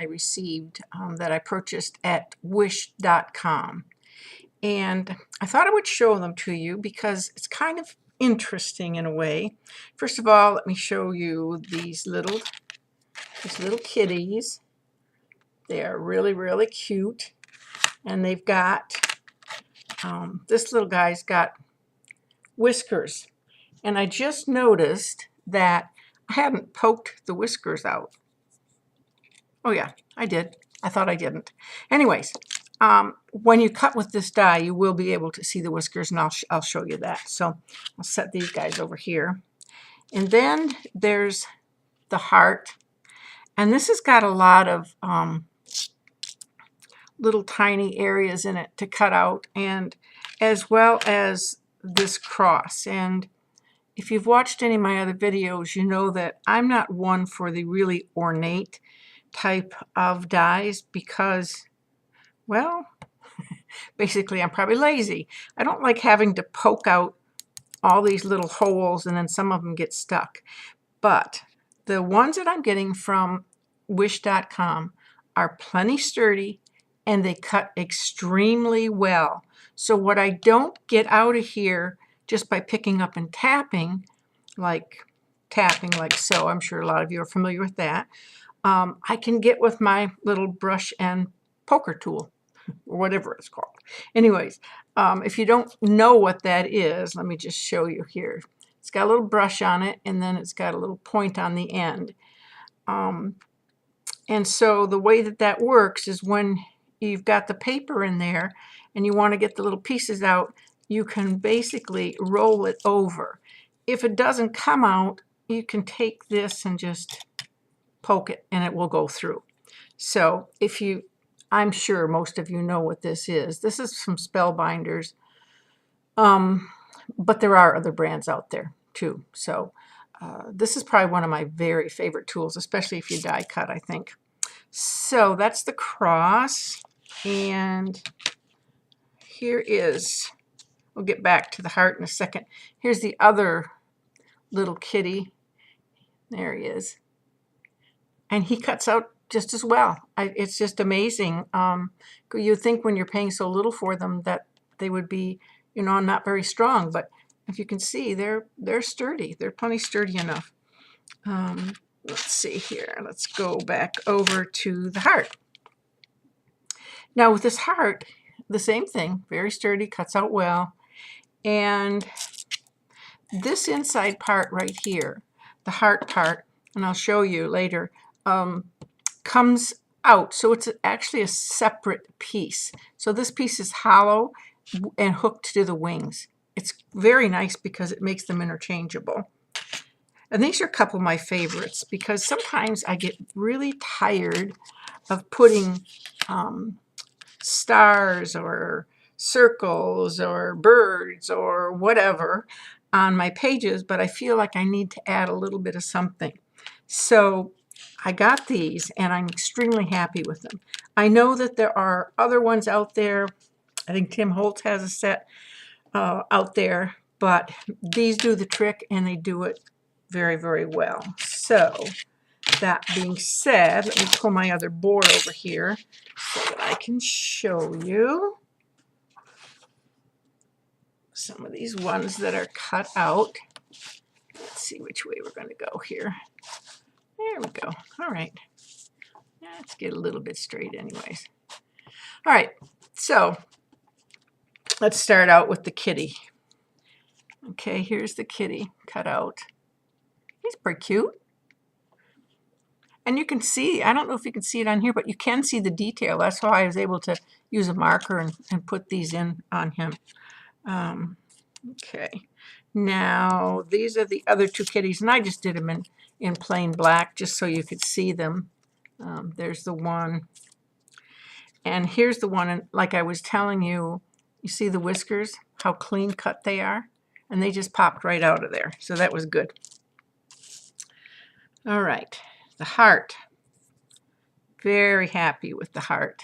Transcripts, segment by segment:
I received that I purchased at wish.com. And I thought I would show them to you because it's kind of interesting in a way. First of all, let me show you these little kitties. They are really, really cute. And they've got, this little guy's got whiskers. And I just noticed that I hadn't poked the whiskers out. Oh yeah, I did. I thought I didn't. Anyways, when you cut with this die, you will be able to see the whiskers, and I'll show you that. So I'll set these guys over here. And then there's the heart. And this has got a lot of little tiny areas in it to cut out, and as well as this cross. And if you've watched any of my other videos, you know that I'm not one for the really ornate type of dies because, well, basically I'm probably lazy. I don't like having to poke out all these little holes and then some of them get stuck. But the ones that I'm getting from wish.com are plenty sturdy and they cut extremely well. So what I don't get out of here just by picking up and tapping like so, I'm sure a lot of you are familiar with that, I can get with my little brush and poker tool, or whatever it's called. Anyways, if you don't know what that is, let me just show you here. It's got a little brush on it, and then it's got a little point on the end. And so the way that that works is when you've got the paper in there and you want to get the little pieces out, you can basically roll it over. If it doesn't come out, you can take this and just poke it and it will go through. So if you, I'm sure most of you know what this is. This is from Spellbinders, but there are other brands out there too. So this is probably one of my very favorite tools, especially if you die cut, I think. So that's the cross, and here is, we'll get back to the heart in a second. Here's the other little kitty. There he is. And he cuts out just as well. It's just amazing. You'd think when you're paying so little for them that they would be, you know, not very strong. But if you can see, they're sturdy. They're plenty sturdy enough. Let's see here. Let's go back over to the heart. Now with this heart, the same thing. Very sturdy, cuts out well. And this inside part right here, the heart part, and I'll show you later, comes out. So it's actually a separate piece. So this piece is hollow and hooked to the wings. It's very nice because it makes them interchangeable. And these are a couple of my favorites because sometimes I get really tired of putting stars or circles or birds or whatever on my pages, but I feel like I need to add a little bit of something. So I got these and I'm extremely happy with them. I know that there are other ones out there. I think Tim Holtz has a set out there, but these do the trick and they do it very, very well. So that being said, let me pull my other board over here so that I can show you some of these ones that are cut out. Let's see which way we're going to go here. There we go. All right. Let's get a little bit straight anyways. All right. So let's start out with the kitty. Okay, here's the kitty cut out. He's pretty cute. And you can see, I don't know if you can see it on here, but you can see the detail. That's why I was able to use a marker and put these in on him. Okay, now these are the other two kitties, and I just did them in plain black just so you could see them. There's the one, and here's the one, and like I was telling you, you see the whiskers, how clean cut they are, and they just popped right out of there, so that was good. All right, the heart. Very happy with the heart.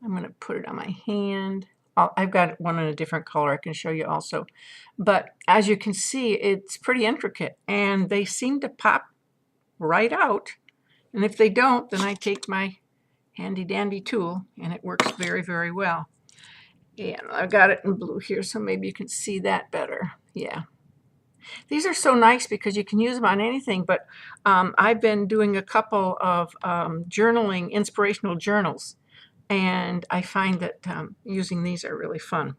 I'm going to put it on my hand. I've got one in a different color I can show you also. But as you can see, it's pretty intricate, and they seem to pop right out And if they don't, then I take my handy dandy tool and it works very, very well. And I've got it in blue here, so maybe you can see that better. Yeah. These are so nice because you can use them on anything, but I've been doing a couple of journaling, inspirational journals, and I find that using these are really fun.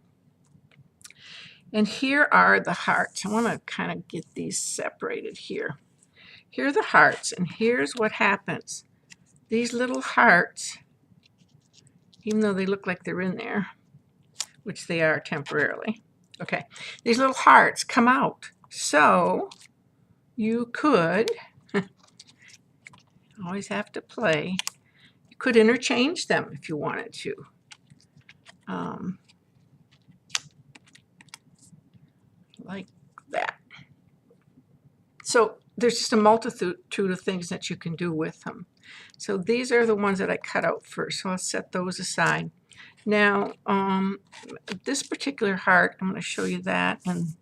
And here are the hearts. I want to kind of get these separated here. Here are the hearts, and here's what happens. These little hearts, even though they look like they're in there, which they are temporarily, okay, these little hearts come out. So you could, always have to play, you could interchange them if you wanted to. Like that. So there's just a multitude of things that you can do with them. So these are the ones that I cut out first, so I'll set those aside. Now, this particular heart, I'm going to show you that, and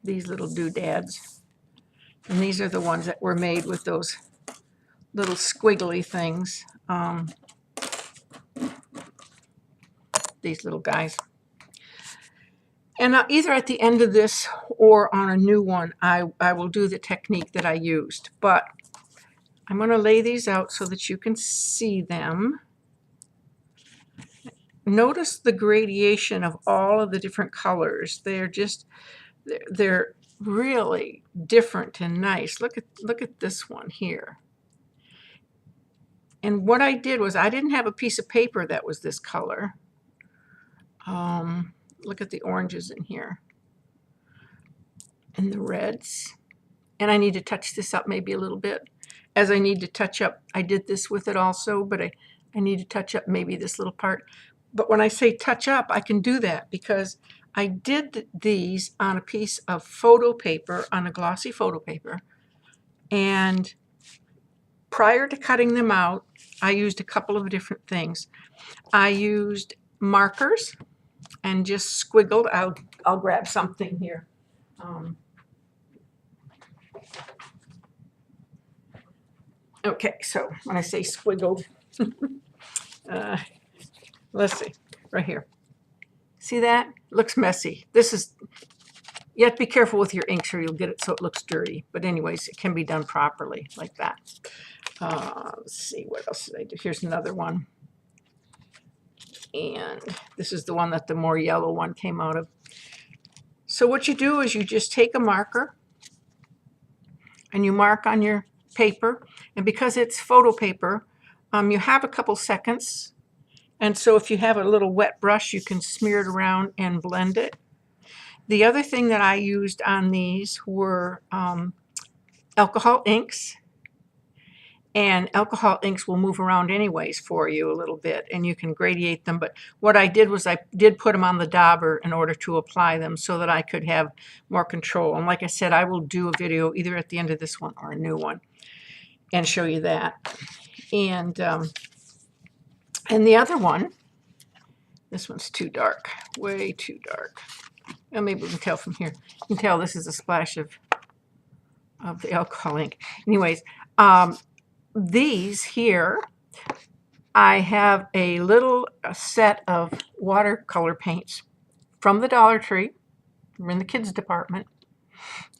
these little doodads. And these are the ones that were made with those little squiggly things. These little guys. And either at the end of this or on a new one, I will do the technique that I used. But I'm going to lay these out so that you can see them. Notice the gradation of all of the different colors. They're really different and nice. Look at this one here. And what I did was I didn't have a piece of paper that was this color. Look at the oranges in here and the reds. And I need to touch this up maybe a little bit. As I need to touch up, I did this with it also, but I need to touch up maybe this little part. But when I say touch up, I can do that because I did these on a piece of photo paper, on a glossy photo paper. And prior to cutting them out, I used a couple of different things. I used markers and just squiggled. I'll grab something here. Okay, so when I say squiggled, let's see, right here. See that? It looks messy. You have to be careful with your inks or you'll get it so it looks dirty. But anyways, it can be done properly like that. Let's see, what else did I do? Here's another one. And this is the one that the more yellow one came out of. So what you do is you just take a marker and you mark on your paper. And because it's photo paper, you have a couple seconds. And so if you have a little wet brush, you can smear it around and blend it. The other thing that I used on these were alcohol inks. And alcohol inks will move around anyways for you a little bit, and you can gradiate them. But what I did was I did put them on the dauber in order to apply them so that I could have more control. And like I said, I will do a video either at the end of this one or a new one and show you that. And the other one, this one's too dark, way too dark. Well, maybe we can tell from here. You can tell this is a splash of the alcohol ink. Anyways, these here, I have a little set of watercolor paints from the Dollar Tree. We're in the kids department.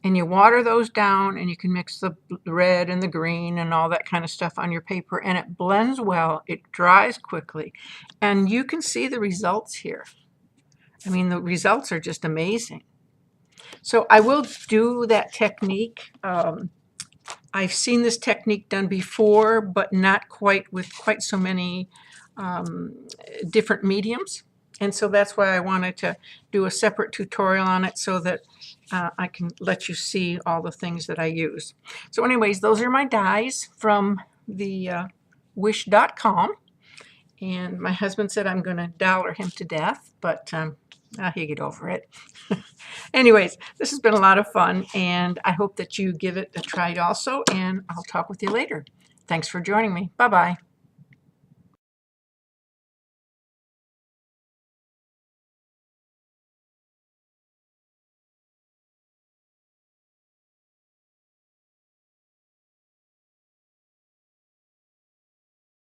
And you water those down and you can mix the red and the green and all that kind of stuff on your paper, and it blends well, it dries quickly, and you can see the results here. I mean, the results are just amazing. So I will do that technique. I've seen this technique done before, but not quite with quite so many different mediums. And so that's why I wanted to do a separate tutorial on it so that I can let you see all the things that I use. So anyways, those are my dies from the wish.com. And my husband said I'm going to dollar him to death, but he'll get over it. Anyways, this has been a lot of fun, and I hope that you give it a try also, and I'll talk with you later. Thanks for joining me. Bye-bye.